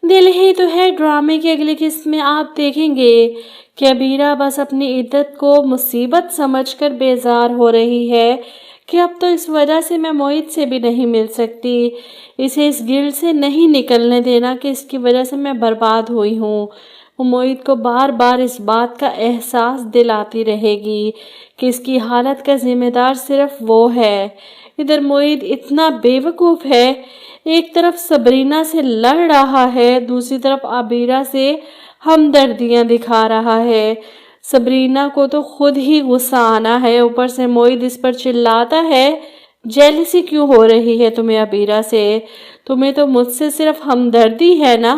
دل ہی تو ہے ڈرامے کی اگلی قسط میں آپ دیکھیں گے کہ عبیرہ بس اپنی عدت کو مصیبت سمجھ کر بیزار ہو رہی ہے کہ اب تو اس وجہ سے میں معید سے بھی نہیں مل سکتی، اسے اس گلڈ سے نہیں نکلنے دینا کہ اس کی وجہ سے میں برباد ہوئی ہوں۔ وہ معید کو بار بار اس بات کا احساس دلاتی رہے گی کہ اس کی حالت کا ذمہ دار صرف وہ ہے۔ ادھر معید اتنا بے وقوف ہے، ایک طرف صبرینہ سے لڑ رہا ہے، دوسری طرف عبیرہ سے ہمدردیاں دکھا رہا ہے۔ صبرینہ کو تو خود ہی غصہ آنا ہے، اوپر سے معید اس پر چلاتا ہے، جیلسی کیوں ہو رہی ہے تمہیں عبیرہ سے؟ تمہیں تو مجھ سے صرف ہمدردی ہے نا،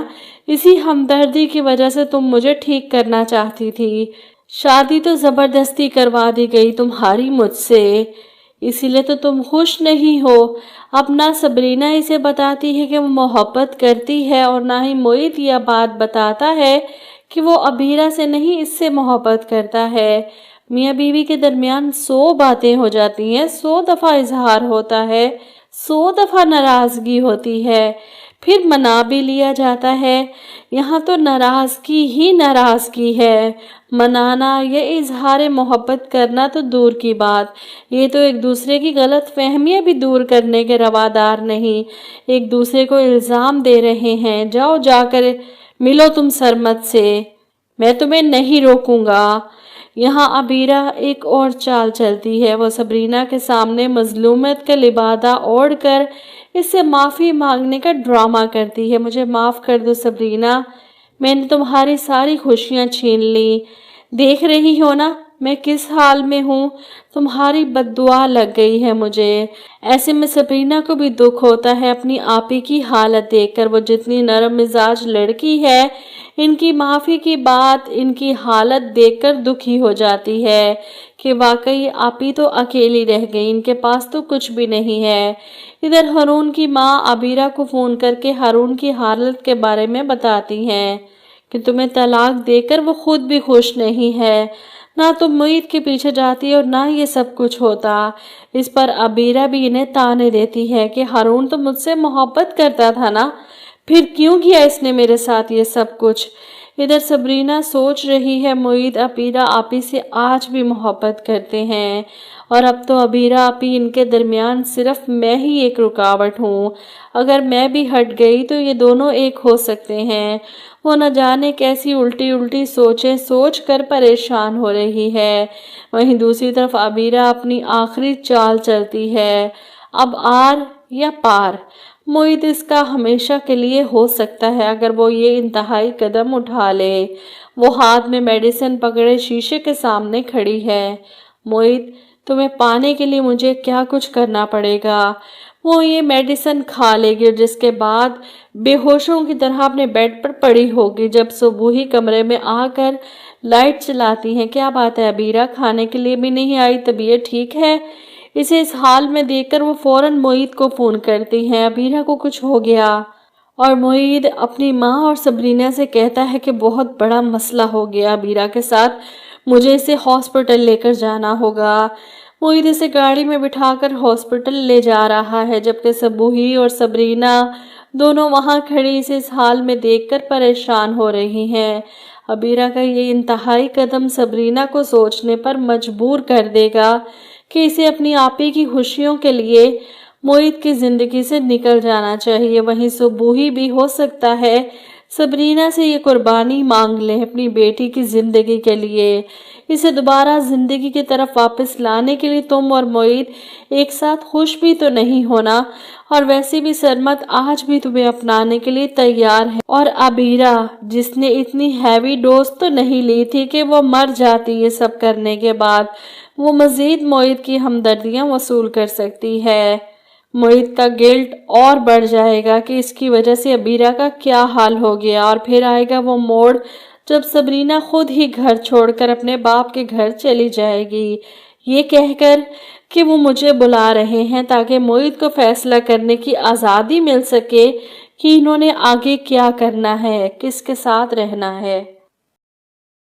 اسی ہمدردی کی وجہ سے تم مجھے ٹھیک کرنا چاہتی تھی۔ شادی تو زبردستی کروا دی گئی تمہاری مجھ سے، اسی لیے تو تم خوش نہیں ہو۔ اب نہ صبرینہ اسے بتاتی ہے کہ وہ محبت کرتی ہے اور نہ ہی معید یہ بات بتاتا ہے کہ وہ عبیرہ سے نہیں اس سے محبت کرتا ہے۔ میاں بیوی کے درمیان 100 باتیں ہو جاتی ہیں، 100 دفعہ اظہار ہوتا ہے، 100 دفعہ ناراضگی ہوتی ہے، پھر منا بھی لیا جاتا ہے۔ یہاں تو ناراضگی ہی ناراضگی ہے، منانا یا اظہار محبت کرنا تو دور کی بات، یہ تو ایک دوسرے کی غلط فہمیاں بھی دور کرنے کے روادار نہیں، ایک دوسرے کو الزام دے رہے ہیں۔ جاؤ جا کر ملو تم سرمد سے، میں تمہیں نہیں روکوں گا۔ یہاں عبیرہ ایک اور چال چلتی ہے، وہ صبرینہ کے سامنے مظلومیت کا لبادہ اوڑھ کر اس سے معافی مانگنے کا ڈرامہ کرتی ہے۔ مجھے معاف کر دو صبرینہ، میں نے تمہاری ساری خوشیاں چھین لی، دیکھ رہی ہو نا میں کس حال میں ہوں، تمہاری بد دعا لگ گئی ہے مجھے۔ ایسے میں صبرینہ کو بھی دکھ ہوتا ہے اپنی آپی کی حالت دیکھ کر، وہ جتنی نرم مزاج لڑکی ہے، ان کی معافی کی بات ان کی حالت دیکھ کر دکھی ہو جاتی ہے کہ واقعی آپی تو اکیلی رہ گئی، ان کے پاس تو کچھ بھی نہیں ہے۔ ادھر ہارون کی ماں عبیرہ کو فون کر کے ہارون کی حالت کے بارے میں بتاتی ہیں کہ تمہیں طلاق دے کر وہ خود بھی خوش نہیں ہے، نہ تم معید کے پیچھے جاتی اور نہ یہ سب کچھ ہوتا۔ اس پر عبیرہ بھی انہیں تانے دیتی ہے کہ ہارون تو مجھ سے محبت کرتا تھا نا، پھر کیوں کیا اس نے میرے ساتھ یہ سب کچھ؟ ادھر صبرینہ سوچ رہی ہے معید عبیرہ آپی سے آج بھی محبت کرتے ہیں، اور اب تو عبیرہ آپی ان کے درمیان صرف میں ہی ایک رکاوٹ ہوں، اگر میں بھی ہٹ گئی تو یہ دونوں ایک ہو سکتے ہیں۔ وہ نہ جانے کیسی الٹی الٹی سوچیں سوچ کر پریشان ہو رہی ہے۔ وہیں دوسری طرف عبیرہ اپنی آخری چال چلتی ہے، اب آر یا پار۔ معید اس کا ہمیشہ کے لیے ہو سکتا ہے اگر وہ یہ انتہائی قدم اٹھا لے۔ وہ ہاتھ میں میڈیسن پکڑے شیشے کے سامنے کھڑی ہے۔ معید، تمہیں پانے کے لیے مجھے کیا کچھ کرنا پڑے گا؟ وہ یہ میڈیسن کھا لے گی اور جس کے بعد بے ہوشوں کی طرح اپنے بیڈ پر پڑی ہوگی۔ جب صبح ہی کمرے میں آ کر لائٹ چلاتی ہیں، کیا بات ہے عبیرہ، کھانے کے لیے بھی نہیں آئی، طبیعت ٹھیک ہے؟ اسے اس حال میں دیکھ کر وہ فوراً معید کو فون کرتی ہیں، عبیرہ کو کچھ ہو گیا، اور معید اپنی ماں اور صبرینہ سے کہتا ہے کہ بہت بڑا مسئلہ ہو گیا عبیرہ کے ساتھ، مجھے اسے ہاسپٹل لے کر جانا ہوگا۔ معید اسے گاڑی میں بٹھا کر ہاسپٹل لے جا رہا ہے، جبکہ صبوحی اور صبرینہ دونوں وہاں کھڑی اسے اس حال میں دیکھ کر پریشان ہو رہی ہیں۔ عبیرہ کا یہ انتہائی قدم صبرینہ کو سوچنے پر مجبور کر دے گا کہ اسے اپنی آپی کی خوشیوں کے لیے معید کی زندگی سے نکل جانا چاہیے۔ وہیں صبوحی بھی ہو سکتا ہے صبرینہ سے یہ قربانی مانگ لے اپنی بیٹی کی زندگی کے لیے، اسے دوبارہ زندگی کی طرف واپس لانے کے لیے۔ تم اور معید ایک ساتھ خوش بھی تو نہیں ہونا، اور ویسے بھی سرمد آج بھی تمہیں اپنانے کے لیے تیار ہے، اور عبیرہ جس نے اتنی ہیوی ڈوز تو نہیں لی تھی کہ وہ مر جاتی یہ سب کرنے کے بعد، وہ مزید معید کی ہمدردیاں وصول کر سکتی ہے۔ معید کا گلٹ اور بڑھ جائے گا کہ اس کی وجہ سے عبیرہ کا کیا حال ہو گیا، اور پھر آئے گا وہ موڑ جب صبرینہ خود ہی گھر چھوڑ کر اپنے باپ کے گھر چلی جائے گی، یہ کہہ کر کہ وہ مجھے بلا رہے ہیں تاکہ معید کو فیصلہ کرنے کی آزادی مل سکے کہ انہوں نے آگے کیا کرنا ہے، کس کے ساتھ رہنا ہے۔